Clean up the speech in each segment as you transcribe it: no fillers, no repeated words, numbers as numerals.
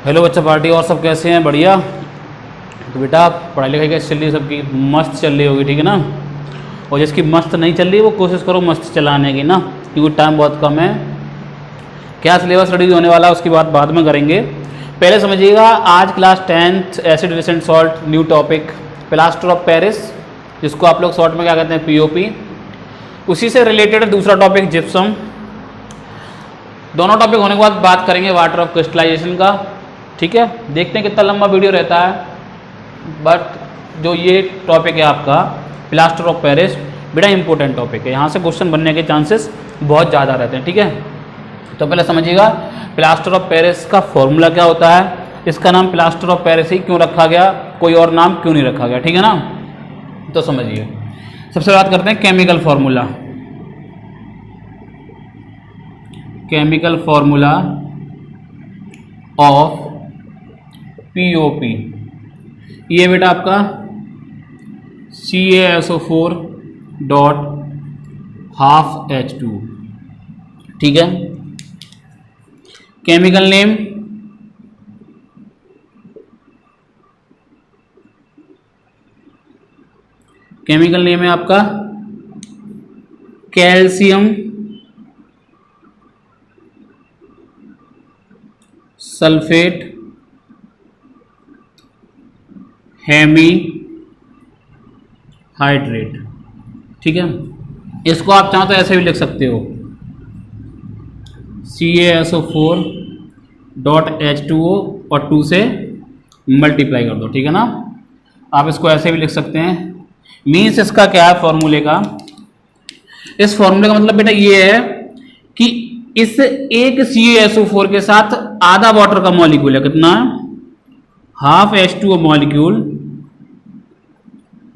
Hello बच्चा party, और सब कैसे हैं? बढ़िया। तो बेटा पढ़ाई लिखाई कैसे चल रही है? सबकी मस्त चल रही होगी, ठीक है ना। और जिसकी मस्त नहीं चल रही है वो कोशिश करो मस्त चलाने की ना, क्योंकि टाइम बहुत कम है। क्या सिलेबस स्टडी होने वाला है उसकी बात बाद में करेंगे। पहले समझिएगा, आज class 10th acid recent salt, new topic plaster of Paris, जिसको आप लोग शॉर्ट में क्या कहते हैं, पीओपी। उसी से रिलेटेड दूसरा टॉपिक जिप्सम। दोनों टॉपिक होने के बाद बात करेंगे वाटर ऑफ क्रिस्टलाइजेशन का, ठीक है। देखते हैं कितना लंबा वीडियो रहता है, बट जो ये टॉपिक है आपका प्लास्टर ऑफ पेरिस, बड़ा इंपॉर्टेंट टॉपिक है। यहाँ से क्वेश्चन बनने के चांसेस बहुत ज़्यादा रहते हैं, ठीक है। तो पहले समझिएगा प्लास्टर ऑफ पेरिस का फॉर्मूला क्या होता है, इसका नाम प्लास्टर ऑफ पेरिस ही क्यों रखा गया, कोई और नाम क्यों नहीं रखा गया, ठीक है ना। तो समझिए, सबसे बात करते हैं chemical formula. Chemical formula of POP, ये बेटा आपका CaSO4 डॉट हाफ H2, ठीक है। केमिकल नेम है आपका कैल्शियम सल्फेट हेमी हाइड्रेट, ठीक है। इसको आप चाहो तो ऐसे भी लिख सकते हो, CaSO4 डॉट H2O और 2 से मल्टीप्लाई कर दो, ठीक है ना। आप इसको ऐसे भी लिख सकते हैं। मीन्स इसका क्या है फॉर्मूले का, इस फॉर्मूले का मतलब बेटा ये है कि इस एक CaSO4 के साथ आधा वाटर का मॉलिक्यूल है, कितना, half H2O molecule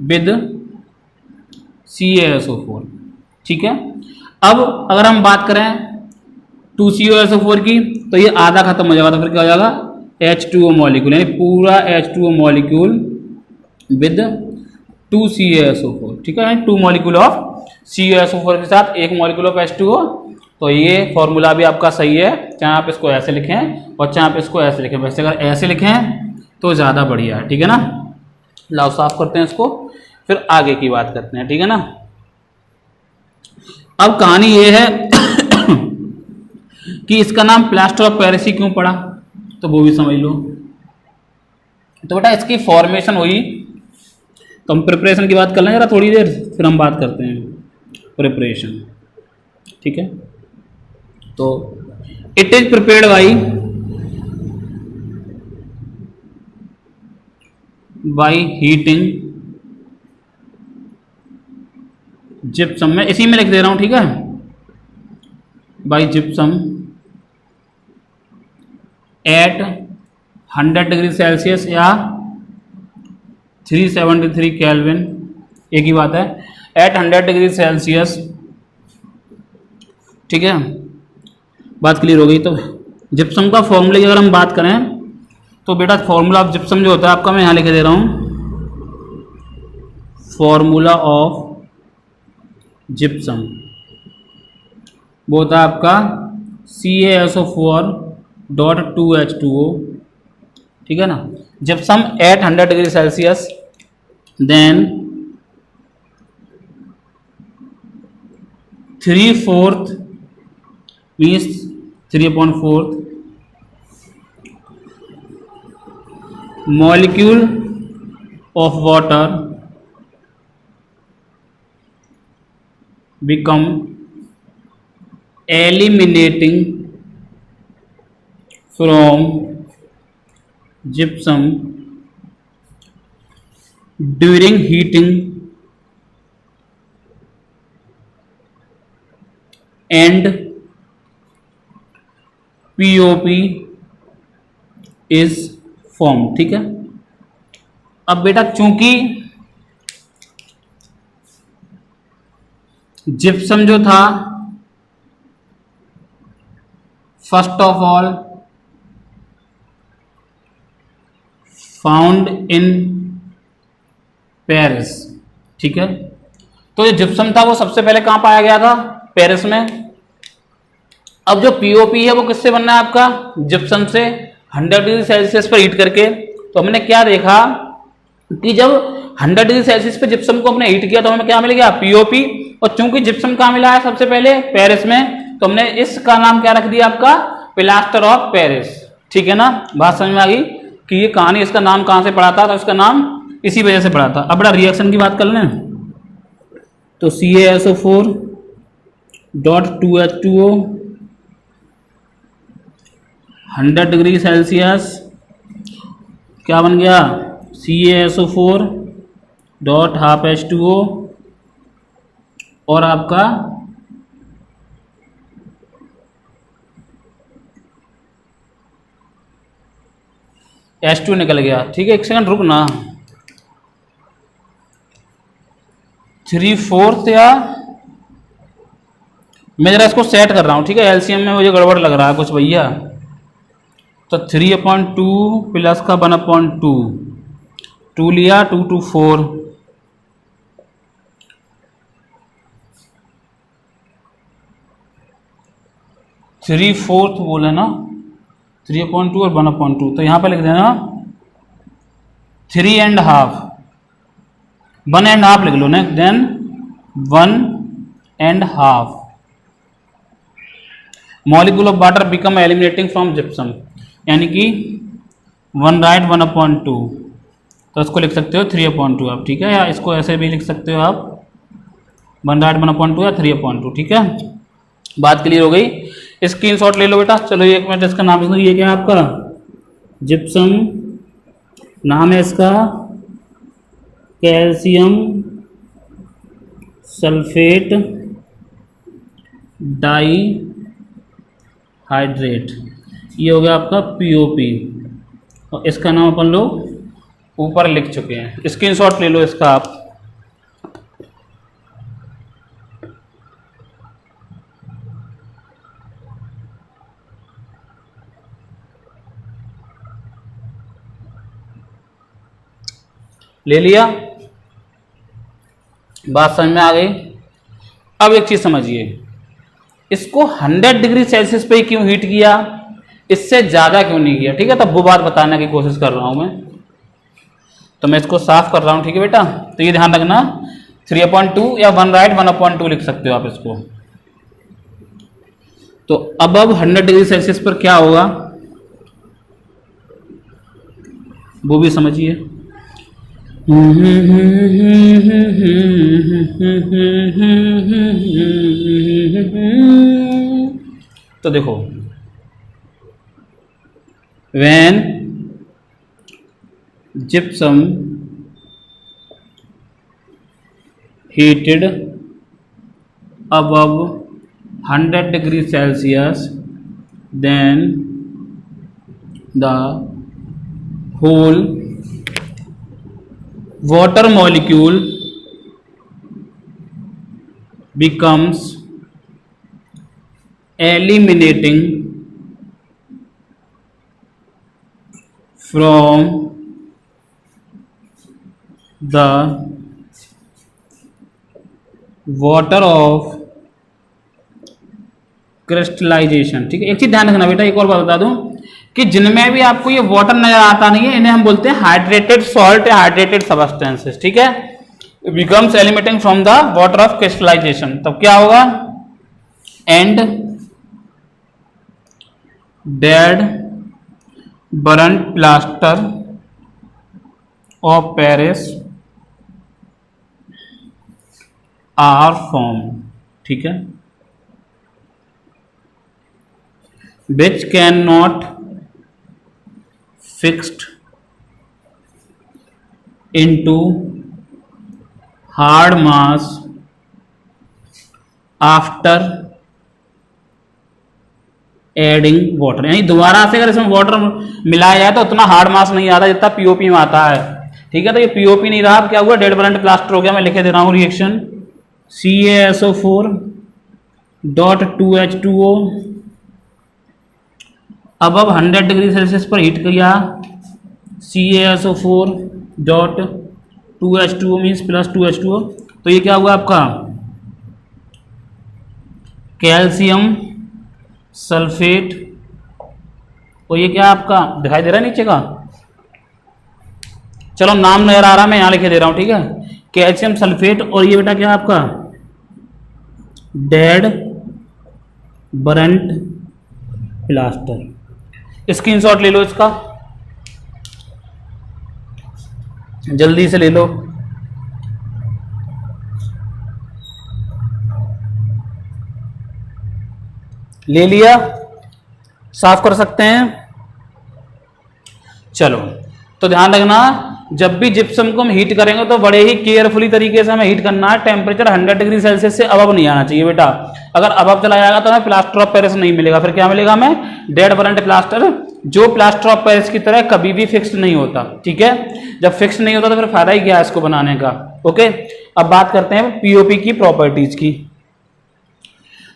with CaSO4, ठीक है। अब अगर हम बात करें 2CaSO4 की, तो ये आधा खत्म हो जाएगा, तो फिर क्या हो जाएगा, H2O मॉलिक्यूल, यानी पूरा H2O मॉलिक्यूल विद 2CaSO4, ठीक है। 2 मॉलिक्यूल ऑफ CaSO4 के साथ 1 मॉलिक्यूल ऑफ H2O। तो ये फॉर्मूला भी आपका सही है, चाहे आप इसको ऐसे लिखें और चाहे आप इसको ऐसे लिखें। वैसे अगर ऐसे लिखें तो ज़्यादा बढ़िया है, ठीक है ना। लाओ साफ करते हैं इसको, फिर आगे की बात करते हैं, ठीक है ना। अब कहानी ये है कि इसका नाम प्लास्टर ऑफ पेरिस क्यों पड़ा, तो वो भी समझ लो। तो बेटा इसकी फॉर्मेशन हुई, तो हम प्रिपरेशन की बात कर लें जरा थोड़ी देर, फिर हम बात करते हैं प्रिपरेशन, ठीक है। तो it is prepared by heating gypsum, मैं इसी में लिख दे रहा हूं, ठीक है, by gypsum at 100 degree Celsius या 373 केल्विन, एक ही बात है, एट 100 डिग्री सेल्सियस, ठीक है। बात क्लियर हो गई। तो जिप्सम का फॉर्मूला की अगर हम बात करें तो बेटा फॉर्मूला ऑफ जिप्सम जो होता है आपका, मैं यहाँ लिख दे रहा हूँ, फॉर्मूला ऑफ जिप्सम वो होता है आपका CaSO4 डॉट 2H2O, ठीक है ना। Gypsum at 100 degree Celsius, then 3/4 means 3/4 molecule of water become eliminating from gypsum during heating and POP is form, ठीक है। अब बेटा चूंकि जिप्सम जो था first of all found in Paris, ठीक है। तो जो जिप्सम था वो सबसे पहले कहां पाया गया था, पेरिस में। अब जो पीओपी है वो किससे बनना है आपका, जिप्सम से। 100 डिग्री सेल्सियस पर हीट करके। तो हमने क्या देखा कि जब 100 डिग्री सेल्सियस पे जिप्सम को हमने हीट किया तो हमें क्या मिल गया, पीओपी। और चूंकि जिप्सम कहाँ मिला है सबसे पहले, पेरिस में, तो हमने इसका नाम क्या रख दिया आपका, प्लास्टर ऑफ पेरिस। ठीक है ना, बात समझ में आ गई कि ये कहानी, इसका नाम कहाँ से पड़ा था, तो इसका नाम इसी वजह से पड़ा था। अब बड़ा रिएक्शन की बात कर लें तो CaSO4 dot 2H2O 100 degree Celsius क्या बन गया, CaSO4 डॉट हाफ H2O और आपका H2 निकल गया। ठीक है, एक सेकंड रुक ना, 3/4 या मैं जरा इसको सेट कर रहा हूँ। ठीक है, एलसीएम में मुझे गड़बड़ लग रहा है कुछ भैया। तो 3/2 प्लस का 1/2, 2 लिया, 2 2 4, 3/4 बोले ना, 3/2 और 1/2, तो यहाँ पे लिख देना 3.5, 1.5 लिख लो ना, then 1.5 molecule of water become eliminating from gypsum, यानी कि 1 राइट 1/2, तो इसको लिख सकते हो 3/2 आप। ठीक है, या इसको ऐसे भी लिख सकते हो आप 1 राइट 1/2 या 3/2। ठीक है, बात क्लियर हो गई। स्क्रीनशॉट ले लो बेटा। चलो एक मिनट, इसका नाम लिख दो, ये क्या है आपका, जिप्सम, नाम है इसका कैल्शियम सल्फेट डाई हाइड्रेट, ये हो गया आपका पीओपी, और इसका नाम अपन लोग ऊपर लिख चुके हैं। स्क्रीनशॉट ले लो इसका आप। ले लिया, बात समझ में आ गई। अब एक चीज समझिए, इसको 100 डिग्री सेल्सियस पे ही क्यों हीट किया, इससे ज्यादा क्यों नहीं किया। ठीक है, तब वो बात बताने की कोशिश कर रहा हूं मैं, तो मैं इसको साफ कर रहा हूं। ठीक है बेटा, तो ये ध्यान रखना 3/2 या 1 राइट 1/2 लिख सकते हो आप इसको। तो अब 100 डिग्री सेल्सियस पर क्या होगा वो भी समझिए। तो देखो, when gypsum heated above 100 degree Celsius, then the whole water molecule becomes eliminating from the water of crystallization. ठीक है, एक चीज ध्यान रखना बेटा, एक और बात बता दूं कि जिनमें भी आपको ये वाटर नजर आता नहीं है, इन्हें हम बोलते हैं हाइड्रेटेड सॉल्ट या हाइड्रेटेड सबस्टेंसेस। ठीक है, becomes eliminating from the water of crystallization. तब क्या होगा, and dead burned plaster of Paris are form. ठीक है, which cannot fixed into hard mass after adding water। यानी दोबारा से अगर इसमें वाटर मिलाया जाए तो उतना हार्ड मास नहीं आता जितना पीओपी में आता है। ठीक है, तो ये पीओपी नहीं रहा, अब क्या हुआ, डेड बर्न्ड प्लास्टर हो गया। मैं लिखे दे रहा हूं रिएक्शन, CaSO4 डॉट 2H2O अब 100 डिग्री सेल्सियस पर हीट किया, CaSO4 dot 2H2O means plus 2H2O, तो ये क्या हुआ आपका कैल्शियम सल्फेट तो ये क्या आपका दिखाई दे रहा है नीचे का, चलो नाम नजर आ रहा है, मैं यहां लिखे दे रहा हूं, ठीक है, कैल्शियम सल्फेट। और ये बेटा क्या आपका डेड बरंट प्लास्टर। स्क्रीनशॉट ले लो इसका, जल्दी से ले लो। ले लिया, साफ कर सकते हैं। चलो, तो ध्यान रखना जब भी जिप्सम को हम हीट करेंगे तो बड़े ही केयरफुली तरीके से हमें हीट करना है। टेम्परेचर 100 डिग्री सेल्सियस से अबव नहीं आना चाहिए बेटा। अगर अबव चला जाएगा तो हमें प्लास्टर ऑफ पेरिस नहीं मिलेगा। फिर क्या मिलेगा हमें? डेड बरंट प्लास्टर, जो प्लास्टर ऑफ पेरिस की तरह कभी भी फिक्स्ड नहीं होता। ठीक है, जब फिक्स्ड नहीं होता तो फिर फायदा ही क्या है इसको बनाने का। ओके, अब बात करते हैं पीओपी की प्रॉपर्टीज की।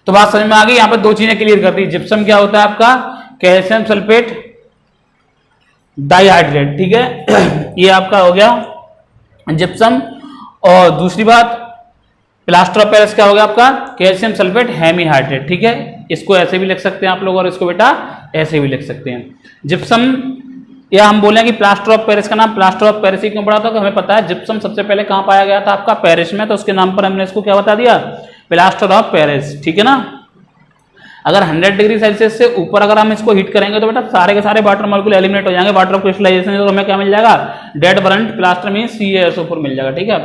तो बात समझ में आ गई। यहां पर दो चीजें क्लियर कर दी। जिप्सम क्या होता है आपका? Calcium sulphate dihydrate. ठीक है, ये आपका हो गया जिप्सम। और दूसरी बात, प्लास्टर ऑफ पेरिस क्या हो गया आपका? Calcium sulphate hemihydrate. ठीक है, इसको ऐसे भी लिख सकते हैं आप लोग और इसको बेटा ऐसे भी लिख सकते हैं। जिप्सम, या हम बोलें कि प्लास्टर ऑफ पेरिस का नाम प्लास्टर ऑफ पेरिस ही क्यों पड़ा था? तो हमें पता है जिप्सम सबसे पहले कहां पाया गया था आपका? पेरिस में, तो उसके नाम पर हमने इसको क्या बता दिया? Plaster of Paris. ठीक है ना। अगर 100 डिग्री सेल्सियस से ऊपर अगर हम इसको हीट करेंगे तो बेटा सारे के सारे वाटर मॉलिक्यूल एलिमिनेट हो जाएंगे। वाटर ऑफ क्रिस्टलाइजेशन, तो हमें क्या मिल जाएगा? डेड बरंट प्लास्टर में CaSO4 मिल जाएगा। ठीक है,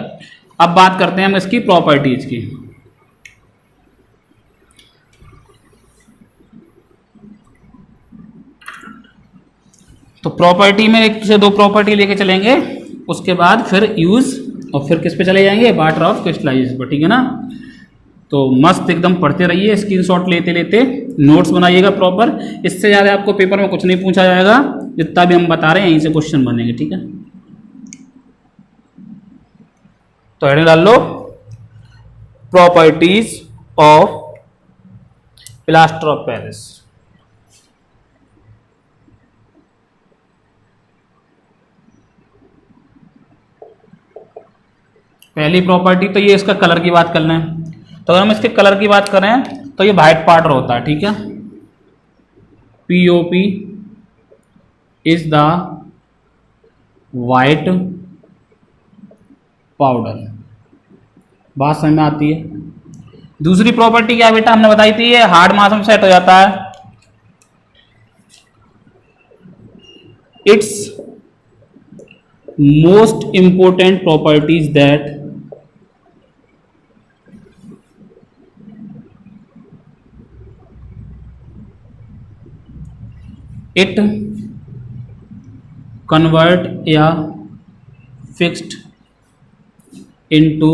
अब बात करते हैं हम इसकी प्रॉपर्टीज की। तो प्रॉपर्टी में एक से दो प्रॉपर्टी लेके चलेंगे, उसके बाद फिर यूज, और फिर किस पे चले जाएंगे? वाटर ऑफ क्रिस्टलाइजेशन पर। ठीक है ना। तो मस्त एकदम पढ़ते रहिए, स्क्रीनशॉट लेते लेते नोट्स बनाइएगा प्रॉपर। इससे ज़्यादा आपको पेपर में कुछ नहीं पूछा जाएगा, जितना भी हम बता रहे हैं यहीं से क्वेश्चन बनेंगे। ठीक है, तो हेडिंग डाल लो, properties of plaster of Paris. पहली प्रॉपर्टी तो ये इसका कलर की बात कर लें। तो अगर हम इसके कलर की बात करें तो ये वाइट पाउडर होता है। ठीक है, POP is the white powder. बात समझ में आती है। दूसरी प्रॉपर्टी क्या बेटा हमने बताई थी? ये हार्ड मास में सेट हो जाता है। It's most important properties that it convert a fixed into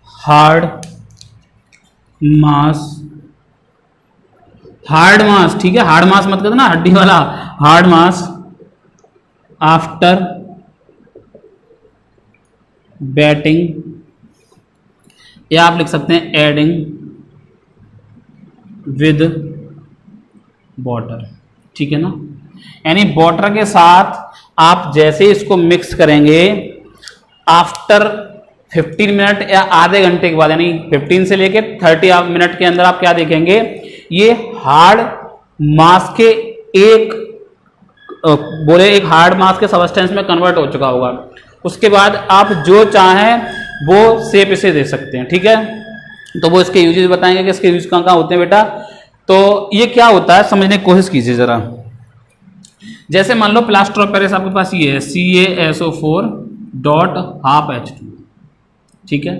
hard mass। Hard mass, ठीक है, हार्ड मास मत करना हड्डी वाला, हार्ड मास आफ्टर बैटिंग, या आप लिख सकते हैं एडिंग विद वाटर। ठीक है ना। यानी वाटर के साथ आप जैसे इसको मिक्स करेंगे, आफ्टर 15 मिनट या आधे घंटे के बाद, यानी 15 से लेके 30 मिनट के अंदर आप क्या देखेंगे? ये हार्ड मास के एक हार्ड मास के सबस्टेंस में कन्वर्ट हो चुका होगा। उसके बाद आप जो चाहें वो शेप इसे दे सकते हैं। ठीक है, तो वो इसके यूजेस बताएंगे कि इसके यूज कहाँ कहाँ होते हैं बेटा। तो ये क्या होता है समझने की कोशिश कीजिए जरा। जैसे मान लो प्लास्टर ऑफ पेरिस आपके पास ये है CaSO4 डॉट हाफ H2। ठीक है,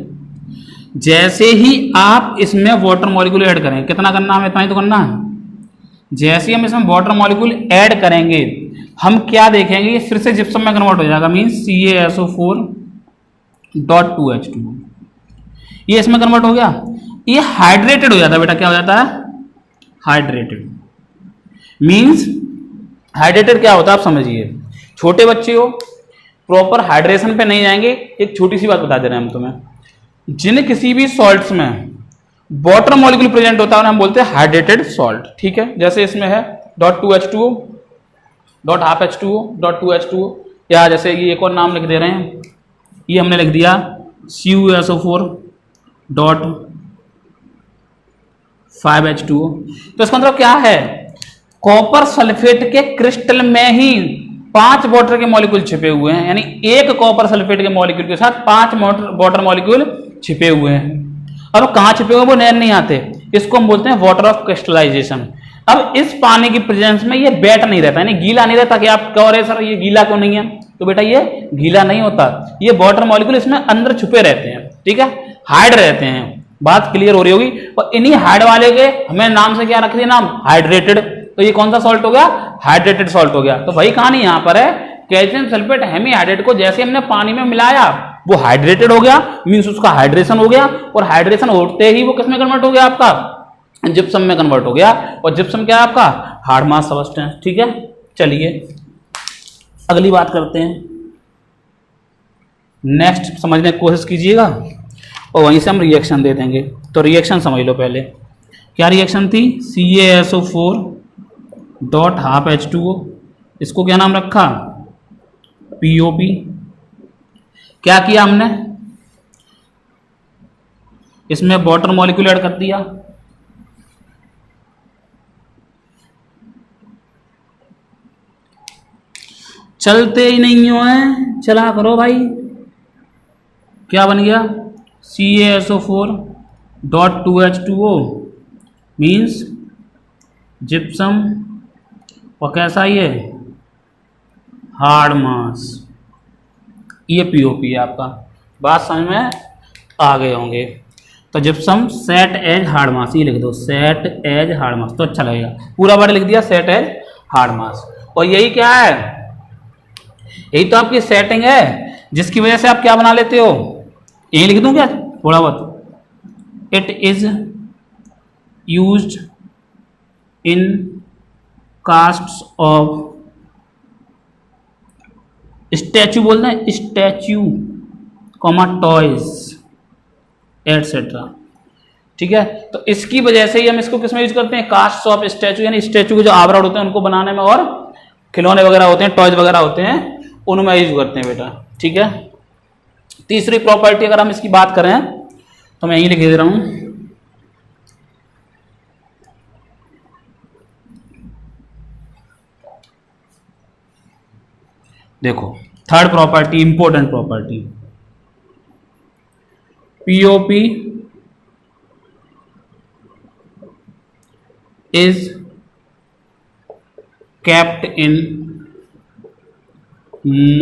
जैसे ही आप इसमें वाटर मॉलिक्यूल ऐड करें, कितना करना है? इतना ही तो करना है। जैसे ही हम इसमें वाटर मॉलिक्यूल ऐड करेंगे, हम क्या देखेंगे? फिर से जिप्सम में कन्वर्ट हो जाएगा, मीन्स CaSO4 डॉट 2H2। ये इसमें कन्वर्ट हो गया, ये हाइड्रेटेड हो जाता है बेटा। क्या हो जाता है? हाइड्रेटेड। मीन्स हाइड्रेटेड क्या होता है आप समझिए। छोटे बच्चे हो, प्रॉपर हाइड्रेशन पे नहीं जाएंगे। एक छोटी सी बात बता दे रहे हैं हम तुम्हें, जिन किसी भी सॉल्ट्स में वाटर मॉलिक्यूल प्रेजेंट होता है हम बोलते हैं हाइड्रेटेड सॉल्ट। ठीक है, जैसे इसमें है dot 2H2O dot half H2O dot 2H2O, या जैसे ये एक और नाम लिख दे रहे हैं, ये हमने लिख दिया CuSO4 डॉट 5H2O। तो इसका मतलब क्या है? कॉपर सल्फेट के क्रिस्टल में ही 5 वाटर के मॉलिक्यूल छिपे हुए हैं, यानी एक कॉपर सल्फेट के मॉलिक्यूल के साथ 5 वाटर मॉलिक्यूल छिपे हुए हैं। अब कहाँ छिपे हुए वो नैन नहीं आते, इसको हम बोलते हैं वाटर ऑफ क्रिस्टलाइजेशन। अब इस पानी की प्रेजेंस में ये वेट नहीं रहता, यानी गीला नहीं रहता कि आप कह रहे सर ये गीला क्यों नहीं है, तो बेटा ये गीला नहीं होता, ये वाटर मॉलिक्यूल इसमें अंदर छुपे रहते हैं, ठीक है, हाइड रहते हैं। बात क्लियर हो रही होगी। और इन्हीं हाइड वाले के हमें नाम से क्या रख दिया, नाम हाइड्रेटेड। तो ये कौन सा सॉल्ट हो गया, हाइड्रेटेड सॉल्ट हो गया। तो वही कहानी यहां पर है, कैल्शियम सल्फेट हेमीहाइड्रेट को जैसे हमने पानी में मिलाया वो हाइड्रेटेड हो गया, मींस उसका हाइड्रेशन हो गया, और हाइड्रेशन होते ही वो किसमें कन्वर्ट हो गया, आपका जिप्सम में कन्वर्ट हो गया। और जिप्सम क्या है आपका, हार्ड मास सब्सटेंस, ठीक है। चलिए अगली बात करते हैं, नेक्स्ट समझने की कोशिश कीजिएगा और वहीं से हम रिएक्शन दे देंगे। तो रिएक्शन समझ लो पहले, क्या रिएक्शन थी, CaSO4 डॉट हाफ H2O, इसको क्या नाम रखा, POP। क्या किया हमने, इसमें वाटर मॉलिक्यूल ऐड कर दिया, चलते ही नहीं हो है, चला करो भाई। क्या बन गया, CaSO4 dot 2H2O means gypsum, और कैसा ये हार्ड मास, ये POP है आपका। बात समझ में आ गए होंगे। तो gypsum set as hard mass, ये लिख दो सेट एज हार्ड मास, तो अच्छा लगेगा, पूरा वर्ड लिख दिया सेट एज हार्ड मास। और यही क्या है, यही तो आपकी सेटिंग है जिसकी वजह से आप क्या बना लेते हो, यही लिख दूं क्या थोड़ा बहुत, it is used in castes of statute, बोलते हैं स्टैचू कॉमा टॉयज एटसेट्रा, ठीक है। तो इसकी वजह से ही हम इसको किसमें यूज करते हैं, कास्ट ऑफ स्टैचू, यानी स्टैचू के जो आवरण होते हैं उनको बनाने में, और खिलौने वगैरह होते हैं, टॉयज वगैरह होते हैं, उनमें यूज करते हैं बेटा, ठीक है। तीसरी प्रॉपर्टी अगर हम इसकी बात करें तो मैं यही लिख दे रहा हूं, देखो third property, important property, POP is kept in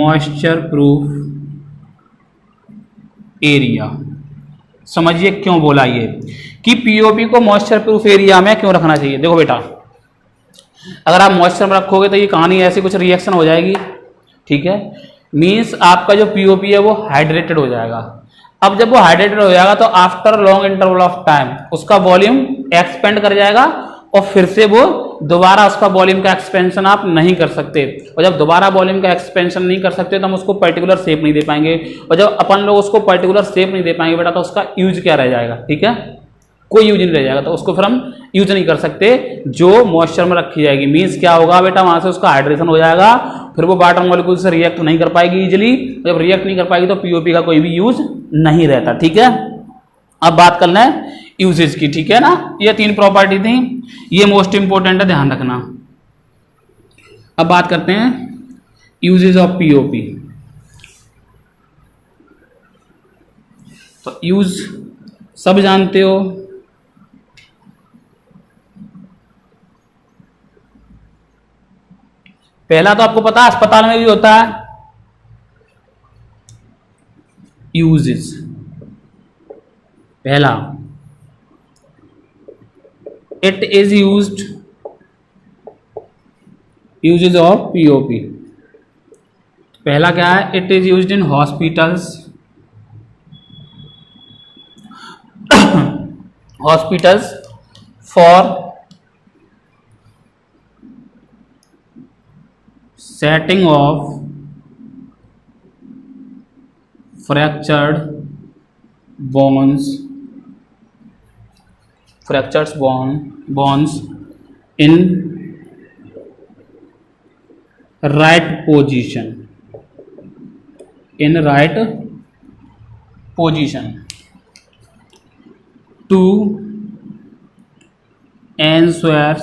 moisture proof area। समझिए क्यों बोला ये कि POP को मॉइस्चर प्रूफ एरिया में क्यों रखना चाहिए। देखो बेटा, अगर आप मॉइस्चर में रखोगे तो ये कहानी ऐसी कुछ रिएक्शन हो जाएगी, ठीक है, मीन्स आपका जो POP है वो हाइड्रेटेड हो जाएगा। अब जब वो हाइड्रेटेड हो जाएगा तो after long interval of time उसका वॉल्यूम एक्सपेंड कर जाएगा, और फिर से वो दोबारा उसका वॉल्यूम का एक्सपेंशन आप नहीं कर सकते। और जब दोबारा वॉल्यूम का एक्सपेंशन नहीं कर सकते तो हम उसको पर्टिकुलर शेप नहीं दे पाएंगे, और जब अपन लोग उसको पर्टिकुलर शेप नहीं दे पाएंगे बेटा तो उसका यूज क्या रह जाएगा, ठीक है, कोई यूज नहीं रह जाएगा। तो उसको फिर हम यूज नहीं कर सकते जो मॉइस्चर में रखी जाएगी। मीन्स क्या होगा बेटा, वहां से उसका हाइड्रेशन हो जाएगा, फिर वो वाटर मॉलिक्यूल से रिएक्ट नहीं कर पाएगी इजिली। जब रिएक्ट नहीं कर पाएगी तो POP का कोई भी यूज नहीं रहता, ठीक है। अब बात करना है यूजेज की, ठीक है ना। ये 3 प्रॉपर्टी थी, ये मोस्ट इंपोर्टेंट है, ध्यान रखना। अब बात करते हैं यूजेज ऑफ POP। तो यूज सब जानते हो, पहला तो आपको पता है अस्पताल में भी होता है यूजेस। पहला, it is used, uses of POP। पहला क्या है, it is used in hospitals, hospitals for setting of fractured bones, fractured bones in right position, in right position to ensure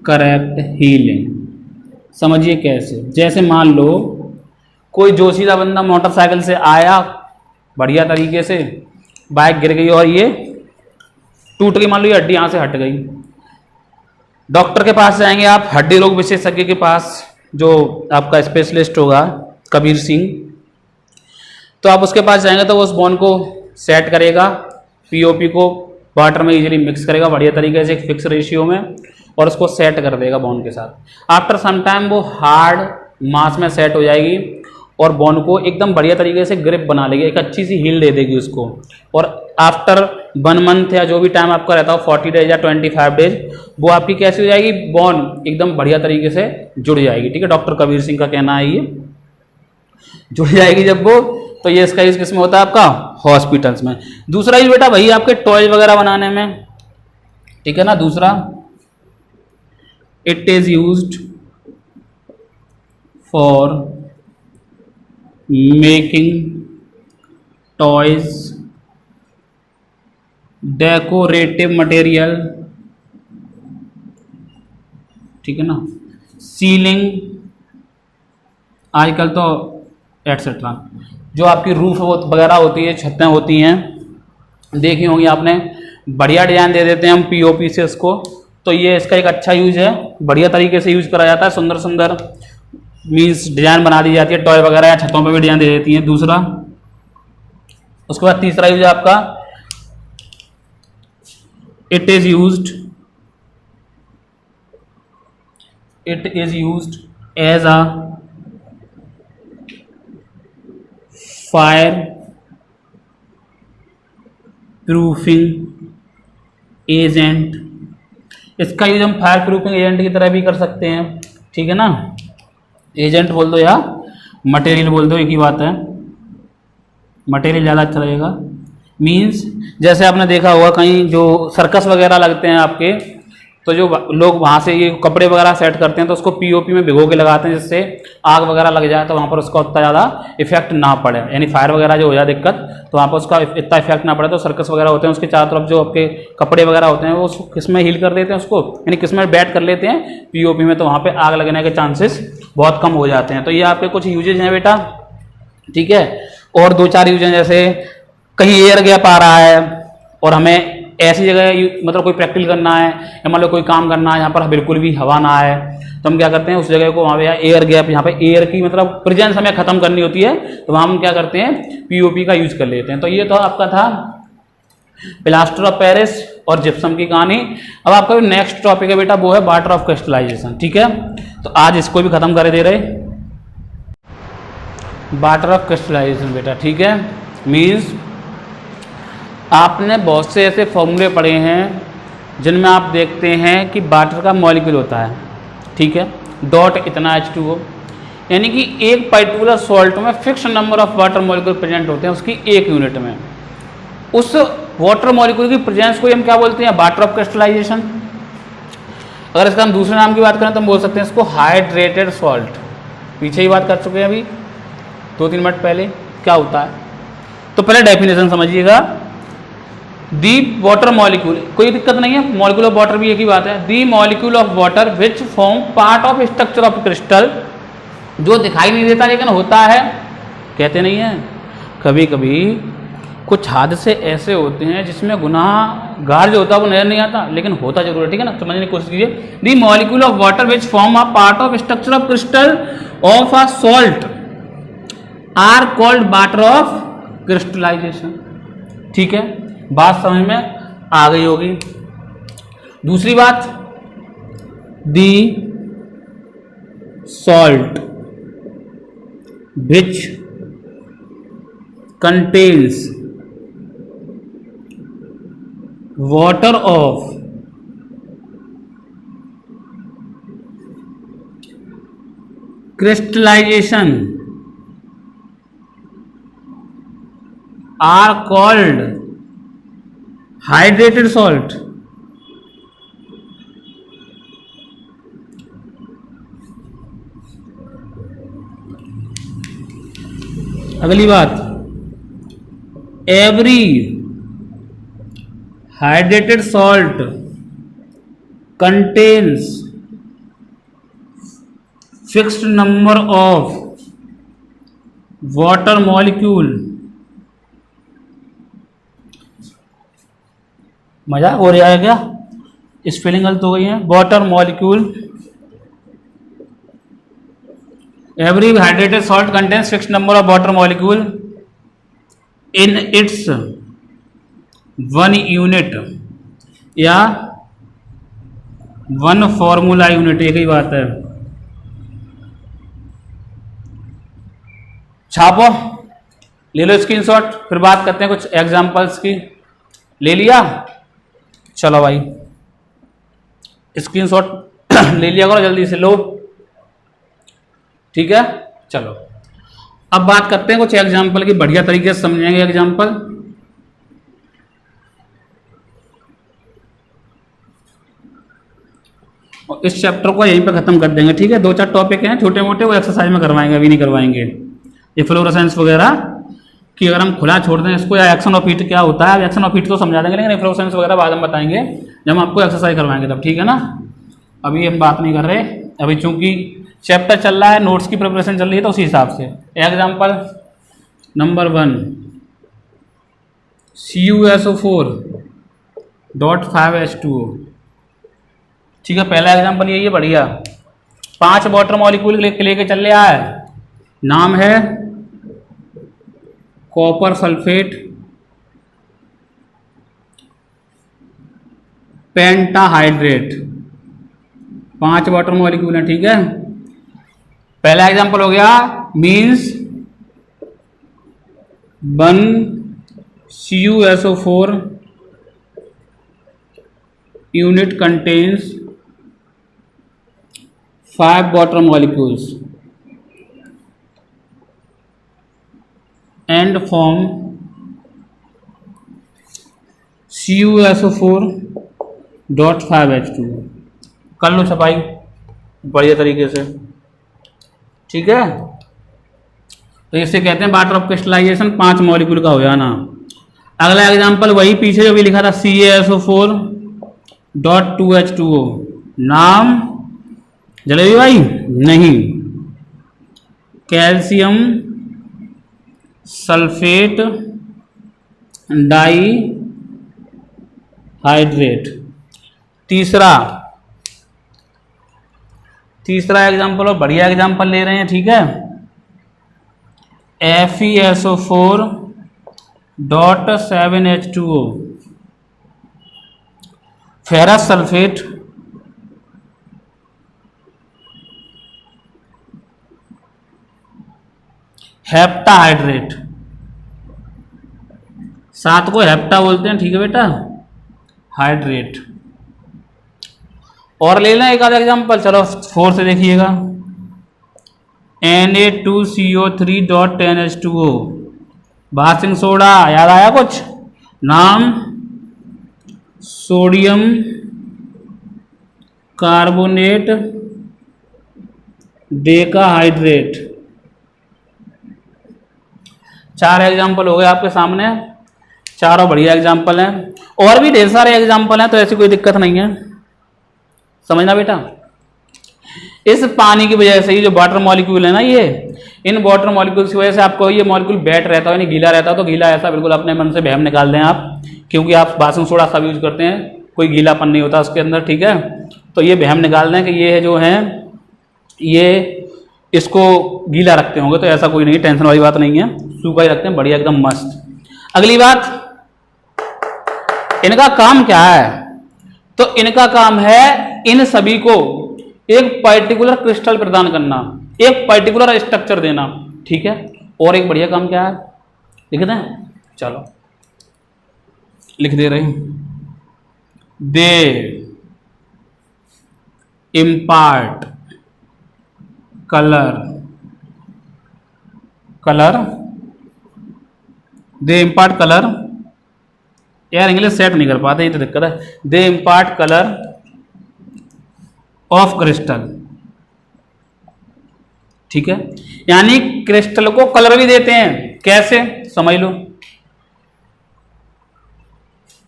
correct healing. समझिए कैसे, जैसे मान लो कोई जोशीला बंदा मोटरसाइकिल से आया, बढ़िया तरीके से बाइक गिर गई और ये टूट गई, मान लो ये हड्डी यहाँ से हट गई। डॉक्टर के पास जाएंगे आप, हड्डी रोग विशेषज्ञ के पास, जो आपका स्पेशलिस्ट होगा कबीर सिंह, तो आप उसके पास जाएंगे तो वो उस बोन को सेट करेगा, पीओपी को वाटर में इजीली मिक्स करेगा बढ़िया तरीके से एक फिक्स रेशियो में, और उसको सेट कर देगा बोन के साथ। आफ्टर सम टाइम वो हार्ड मास में सेट हो जाएगी और बोन को एकदम बढ़िया तरीके से ग्रिप बना लेगी, एक अच्छी सी हील दे देगी उसको। और आफ्टर 1 मंथ या जो भी टाइम आपका रहता हो 40 डेज या 25 डेज, वो आपकी कैसी हो जाएगी, बोन एकदम बढ़िया तरीके से जुड़ जाएगी। ठीक है, डॉक्टर कबीर सिंह का कहना है ये जुड़ जाएगी जब वो। तो ये इसका यूज किसमें होता है आपका, हॉस्पिटल्स में। दूसरा यूज बेटा वही आपके टॉयज वगैरह बनाने में, ठीक है ना। दूसरा, it is used for making toys, decorative material, ठीक है ना, सीलिंग, आजकल तो एटसेट्रा, जो आपकी रूफ वगैरह होती है, छतें होती हैं, देखी होंगी आपने, बढ़िया डिजाइन दे देते हैं हम पीओपी से उसको। तो ये इसका एक अच्छा यूज है, बढ़िया तरीके से यूज करा जाता है, सुंदर सुंदर मीन्स डिजाइन बना दी जाती है, टॉय वगैरह या छतों पे भी डिजाइन दे देती हैं। दूसरा, उसके बाद तीसरा यूज है आपका, it is used as a fire proofing agent. इसका यूज हम फायर प्रूफिंग एजेंट की तरह भी कर सकते हैं, ठीक है ना। एजेंट बोल दो या मटेरियल बोल दो, एक ही बात है, मटेरियल ज़्यादा अच्छा लगेगा। मीन्स जैसे आपने देखा होगा कहीं जो सर्कस वगैरह लगते हैं आपके, तो जो लोग वहाँ से ये कपड़े वगैरह सेट करते हैं तो उसको पीओपी में भिगो के लगाते हैं, जिससे आग वगैरह लग जाए तो वहाँ पर उसका उतना ज़्यादा इफेक्ट ना पड़े, यानी फायर वगैरह जो हो जाए दिक्कत, तो वहाँ पर उसका इतना इफेक्ट ना पड़े। तो सर्कस वगैरह होते हैं उसके चारों तरफ जो आपके कपड़े वगैरह होते हैं वो किस में हील कर देते हैं उसको, यानी किस में बैट कर लेते हैं, पीओपी में, तो वहाँ पर आग लगने के चांसेस बहुत कम हो जाते हैं। तो ये आपके कुछ यूजेज हैं बेटा, ठीक है। और 2-4 यूज हैं, जैसे कहीं एयर गैप आ रहा है और हमें ऐसी जगह मतलब कोई प्रैक्टिकल करना है या मान लो कोई काम करना है जहाँ पर बिल्कुल भी हवा ना आए, तो हम क्या करते हैं उस जगह को वहाँ पे एयर गैप, यहाँ पे एयर की मतलब प्रेजेंस हमें खत्म करनी होती है, तो वहाँ हम क्या करते हैं पीओपी का यूज कर लेते हैं। तो ये तो आपका था प्लास्टर ऑफ पेरिस और जिप्सम की कहानी। अब आपका जो नेक्स्ट टॉपिक है बेटा वो है वाटर ऑफ क्रिस्टलाइजेशन, ठीक है। तो आज इसको भी खत्म कर दे रहे, वाटर ऑफ क्रिस्टलाइजेशन बेटा, ठीक है। मीन्स आपने बहुत से ऐसे फॉर्मूले पढ़े हैं जिनमें आप देखते हैं कि वाटर का मॉलिक्यूल होता है, ठीक है, डॉट इतना H2O, यानी कि एक पर्टिकुलर सॉल्ट में fix number of water molecule present होते हैं उसकी एक यूनिट में। उस वाटर मॉलिक्यूल की प्रेजेंस को हम क्या बोलते हैं, वाटर ऑफ क्रिस्टलाइजेशन। अगर इसका हम दूसरे नाम की बात करें तो हम बोल सकते हैं इसको हाइड्रेटेड सॉल्ट। पीछे ही बात कर चुके हैं अभी 2-3 मिनट पहले क्या होता है। तो पहले डेफिनेशन समझिएगा, दी वाटर मॉलिक्यूल, कोई दिक्कत नहीं है, मॉलिक्यूल ऑफ वाटर भी एक ही बात है। The molecule of water which form part of structure of crystal, जो दिखाई नहीं देता लेकिन होता है, कहते नहीं है कभी कभी कुछ हादसे ऐसे होते हैं जिसमें गुनाहगार जो होता है वो नजर नहीं आता लेकिन होता जरूर है, ठीक है ना। समझने की कोशिश कीजिए, the molecule of water which form a part of structure of crystal of a salt are called water of crystallization, ठीक है। बात समझ में आ गई होगी। दूसरी बात, दी salt which contains water of crystallization are called hydrated salt। अगली बात, every hydrated salt contains fixed number of water molecule, मजाक हो रहा है क्या? स्पेलिंग गलत हो गई है। Water molecule, every hydrated salt contains fixed number of water molecule in its 1 unit या 1 फॉर्मूला यूनिट, एक ही बात है। छापो, ले लो स्क्रीनशॉट, फिर बात करते हैं कुछ एग्जांपल्स की। ले लिया? चलो भाई स्क्रीनशॉट ले लिया करो, जल्दी से लो, ठीक है। चलो अब बात करते हैं कुछ एग्जांपल की, बढ़िया तरीके से समझेंगे एग्जांपल। और इस चैप्टर को यहीं पे खत्म कर देंगे, ठीक है। 2-4 टॉपिक हैं छोटे मोटे, वो एक्सरसाइज में करवाएंगे, अभी नहीं करवाएंगे। ये फ्लोरोसेंस वगैरह कि अगर हम खुला छोड़ दें इसको, या एक्शन ऑफ हीट क्या होता है, एक्शन ऑफ हीट तो समझा देंगे, लेकिन फ्लोरोसेंस वगैरह बाद में बताएंगे जब हम आपको एक्सरसाइज करवाएंगे तब, ठीक है ना। अभी हम बात नहीं कर रहे, अभी चूंकि चैप्टर चल रहा है, नोट्स की प्रिपरेशन चल रही है, तो उसी हिसाब से। एग्जाम्पल नंबर 1, CuSO4.5H2O, ठीक है। पहला एग्जाम्पल यही है, बढ़िया। 5 वाटर मॉलिक्यूल लेके चल रहा है, नाम है copper sulphate pentahydrate, 5 water molecule है, ठीक है। पहला एग्जांपल हो गया, means 1 CuSO4 unit contains 5 water molecules and form CuSO4.5H2O। कर लो छपाई बढ़िया तरीके से, ठीक है। तो इसे कहते हैं वाटर ऑफ क्रिस्टलाइजेशन, 5 मॉलिक्यूल का हो जाना। अगला एग्जांपल वही पीछे जो भी लिखा था, CaSO4.2H2O, नाम जलेबी भाई नहीं, कैल्शियम सल्फेट डाई हाइड्रेट। तीसरा एग्जांपल, और बढ़िया एग्जांपल ले रहे हैं, ठीक है। FeSO4.7H2O, फेरस सल्फेट हेप्टाहाइड्रेट, 7 को हेप्टा बोलते हैं, ठीक है बेटा, हाइड्रेट। और ले लें एक आधा एग्जांपल, चलो 4 से देखिएगा, Na2CO3.10H2O, बासिंग सोडा, याद आया कुछ? नाम सोडियम कार्बोनेट डेकाहाइड्रेट। 4 एग्जाम्पल हो गए आपके सामने, चारों बढ़िया एग्जाम्पल हैं, और भी ढेर सारे एग्जाम्पल हैं, तो ऐसी कोई दिक्कत नहीं है, समझना बेटा। इस पानी की वजह से ही जो वाटर मॉलिक्यूल है ना, ये इन वाटर मॉलिक्यूल्स की वजह से आपको ये मॉलिक्यूल वेट रहता है, यानी गीला रहता है, तो गीला ऐसा बिल्कुल अपने मन से वहम निकाल दें आप, क्योंकि आप बासिंग सोडा सब यूज करते हैं, कोई गीलापन नहीं होता उसके अंदर, ठीक है। तो ये वहम निकाल दें कि ये जो है ये इसको गीला रखते होंगे, तो ऐसा कोई नहीं, टेंशन वाली बात नहीं है, सूखा ही रखते हैं, बढ़िया एकदम मस्त। अगली बात, इनका काम क्या है? तो इनका काम है इन सभी को एक पर्टिकुलर क्रिस्टल प्रदान करना, एक पर्टिकुलर स्ट्रक्चर देना, ठीक है। और एक बढ़िया काम क्या है, लिख दें, चलो लिख दे रहे हैं, दे इम्पार्ट कलर दे इम्पार्ट कलर, यार इंग्लिश सेट नहीं कर पाते, ये तो दिक्कत है। दे इम्पार्ट कलर ऑफ क्रिस्टल, ठीक है, यानी क्रिस्टल को कलर भी देते हैं। कैसे, समझ लो,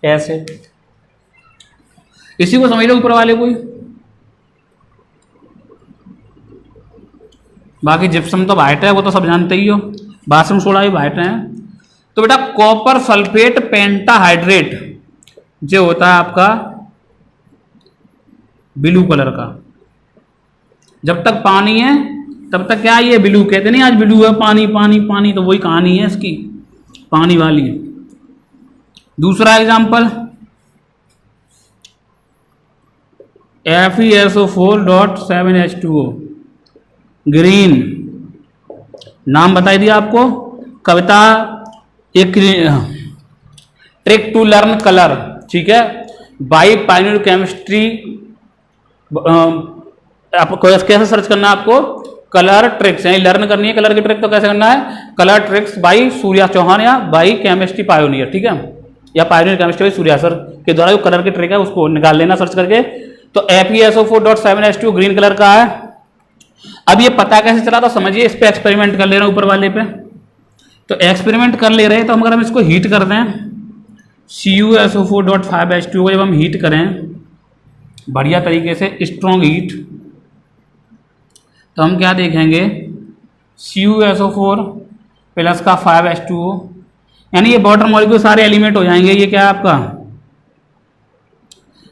कैसे, इसी को समझ लो ऊपर वाले को। बाकी जिप्सम तो वाइट है, वो तो सब जानते ही हो, बाथरूम सोडा भी वाइट है। तो बेटा कॉपर सल्फेट पेंटाहाइड्रेट जो होता है आपका ब्लू कलर का, जब तक पानी है तब तक क्या ये ब्लू कहते नहीं, आज ब्लू है पानी पानी पानी, तो वही कहानी है इसकी, पानी वाली है। दूसरा एग्जांपल FeSO4.7H2O ग्रीन, नाम बताई दिया आपको, कविता एक ट्रिक टू लर्न कलर, ठीक है, बाई पायनियर केमिस्ट्री। आपको कैसे सर्च करना है, आपको कलर ट्रिक्स यानी लर्न करनी है कलर की ट्रिक, तो कैसे करना है, colour tricks by Surya Chauhan या बाई केमिस्ट्री पायोनियर, ठीक है, या pioneer chemistry by Surya sir के द्वारा जो कलर की ट्रिक है उसको निकाल लेना सर्च करके। तो FeSO4.7H2O ग्रीन कलर का है। अब ये पता कैसे चला, तो समझिए इस पे एक्सपेरिमेंट कर ले रहे हैं ऊपर वाले पे। तो एक्सपेरिमेंट कर ले रहे हैं, तो अगर हम इसको हीट कर दें CuSO4.5H2O को जब हम हीट करें बढ़िया तरीके से स्ट्रॉन्ग हीट, तो हम क्या देखेंगे CuSO4 प्लस का 5H2O, यानी ये वाटर मॉलिक्यूल सारे एलिमेंट हो जाएंगे। ये क्या है आपका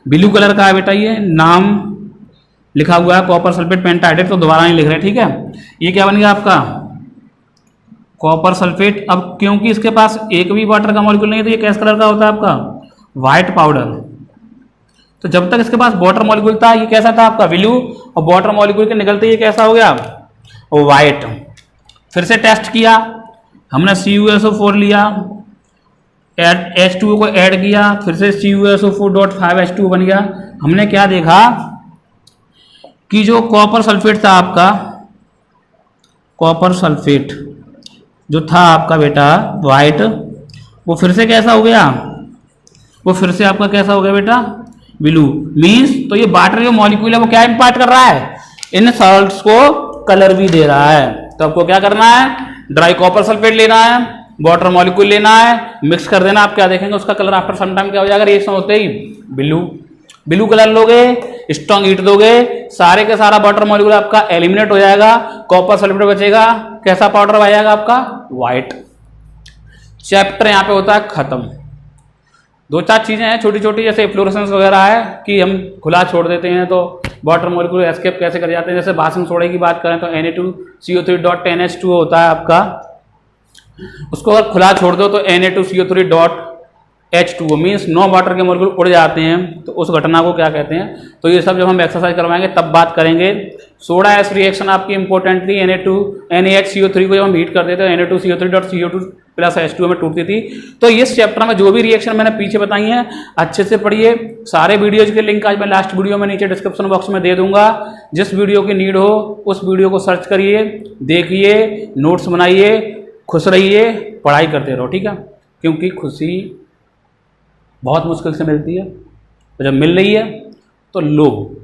ब्लू कलर का है बेटा, ये नाम लिखा हुआ है कॉपर सल्फेट पेंटाहाइड्रेट, तो दोबारा नहीं लिख रहे, ठीक है। ये क्या बन गया आपका कॉपर सल्फेट। अब क्योंकि इसके पास एक भी वाटर का मॉलिक्यूल नहीं है, तो ये कैस कलर का होता है आपका व्हाइट पाउडर। तो जब तक इसके पास वाटर मॉलिक्यूल था ये कैसा था आपका ब्लू, और वाटर मॉलिक्यूल के निकलते ये कैसा हो गया व्हाइट। फिर से टेस्ट किया हमने, CuSO4 लिया, H2O को ऐड किया, फिर से CuSO4.5H2O बन गया। हमने क्या देखा कि जो कॉपर सल्फेट था आपका, कॉपर सल्फेट जो था आपका बेटा वाइट, वो फिर से कैसा हो गया, वो फिर से आपका कैसा हो गया बेटा ब्लू। मीन्स तो ये वाटर जो मॉलिक्यूल है वो क्या इंपार्ट कर रहा है, इन सॉल्ट्स को कलर भी दे रहा है। तो आपको क्या करना है, ड्राई कॉपर सल्फेट लेना है, वाटर मॉलिक्यूल लेना है, मिक्स कर देना। आप क्या देखेंगे उसका कलर आफ्टर सम टाइम क्या हो जाएगा, रिएक्शन होते ही ब्लू कलर लोगे, स्ट्रॉन्ग हीट दोगे, सारे के सारा वाटर मॉलिक्यूल आपका एलिमिनेट हो जाएगा, कॉपर सल्फेट बचेगा, कैसा पाउडर आ जाएगा आपका व्हाइट। चैप्टर यहाँ पे होता है खत्म। दो चार चीजें हैं छोटी छोटी, जैसे फ्लोरेसेंस वगैरह है कि हम खुला छोड़ देते हैं तो वाटर मॉलिक्यूल एस्केप कैसे कर जाते हैं। जैसे बाथरूम सोडा की बात करें तो Na2CO3.10H2O होता है आपका, उसको अगर खुला छोड़ दो तो Na2CO3.H2O मीन्स 9 वाटर के मॉलिक्यूल उड़ जाते हैं। तो उस घटना को क्या कहते हैं, तो ये सब जब हम एक्सरसाइज करवाएंगे तब बात करेंगे। सोडा एस रिएक्शन आपकी इंपॉर्टेंट थी, NaHCO3 को जब हम हीट करते थे Na2CO3.CO2 प्लस H2O में टूटती थी। तो इस चैप्टर में जो भी रिएक्शन मैंने पीछे बताई हैं अच्छे से पढ़िए। सारे वीडियोज के लिंक आज मैं लास्ट वीडियो में नीचे डिस्क्रिप्शन बॉक्स में दे दूंगा। जिस वीडियो की नीड हो उस वीडियो को सर्च करिए, देखिए, नोट्स बनाइए, खुश रहिए, पढ़ाई करते रहो, ठीक है। क्योंकि खुशी बहुत मुश्किल से मिलती है, तो जब मिल रही है तो लो,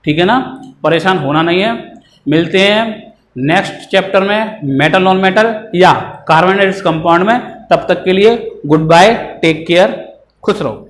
ठीक है ना, परेशान होना नहीं है। मिलते हैं नेक्स्ट चैप्टर में मेटल नॉन मेटल या कार्बोनेटेड कंपाउंड में। तब तक के लिए गुड बाय, टेक केयर, खुश रहो।